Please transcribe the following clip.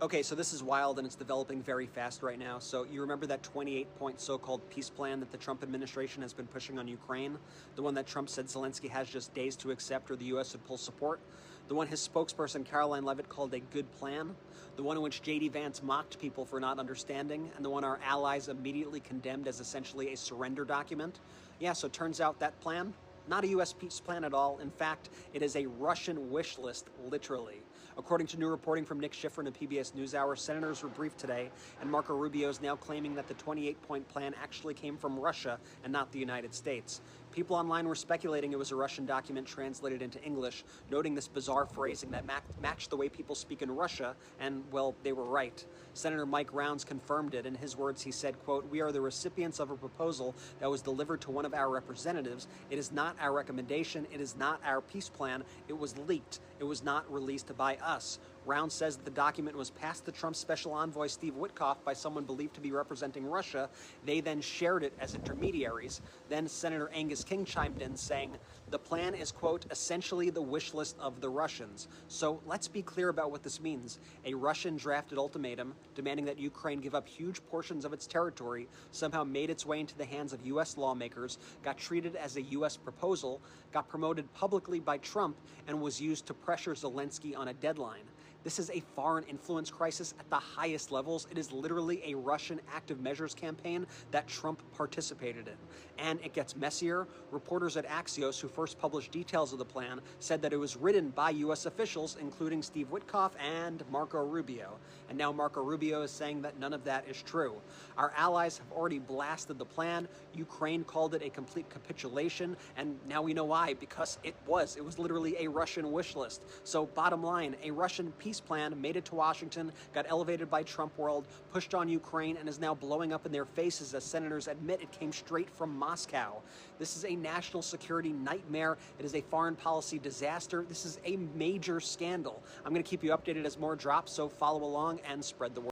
Okay, so this is wild and it's developing very fast right now. So you remember that 28-point so-called peace plan that the Trump administration has been pushing on Ukraine? The one that Trump said Zelensky has just days to accept or the U.S. would pull support? The one his spokesperson Caroline Levitt called a good plan? The one in which J.D. Vance mocked people for not understanding? And the one our allies immediately condemned as essentially a surrender document? Yeah, so it turns out that plan? Not a U.S. peace plan at all. In fact, it is a Russian wish list, literally. According to new reporting from Nick Schifrin and PBS NewsHour, senators were briefed today, and Marco Rubio is now claiming that the 28-point plan actually came from Russia and not the United States. People online were speculating it was a Russian document translated into English, noting this bizarre phrasing that matched the way people speak in Russia, and, well, they were right. Senator Mike Rounds confirmed it. In his words, he said, quote, "We are the recipients of a proposal that was delivered to one of our representatives. It is not our recommendation. It is not our peace plan. It was leaked. It was not released by us." Rounds says that the document was passed to Trump's special envoy Steve Witkoff by someone believed to be representing Russia. They then shared it as intermediaries. Then Senator Angus King chimed in saying, "The plan is, quote, essentially the wish list of the Russians." So let's be clear about what this means. A Russian drafted ultimatum demanding that Ukraine give up huge portions of its territory somehow made its way into the hands of U.S. lawmakers, got treated as a U.S. proposal, got promoted publicly by Trump, and was used to pressure Zelensky on a deadline. This is a foreign influence crisis at the highest levels. It is literally a Russian active measures campaign that Trump participated in. And it gets messier. Reporters at Axios, who first published details of the plan, said that it was written by U.S. officials, including Steve Witkoff and Marco Rubio. And now Marco Rubio is saying that none of that is true. Our allies have already blasted the plan. Ukraine called it a complete capitulation, and now we know why, because it was literally a Russian wish list. So bottom line, a Russian peace plan made it to Washington, got elevated by Trump world, pushed on Ukraine, and is now blowing up in their faces as senators admit it came straight from Moscow. This is a national security nightmare. It is a foreign policy disaster. This is a major scandal. I'm going to keep you updated as more drops, so follow along and spread the word.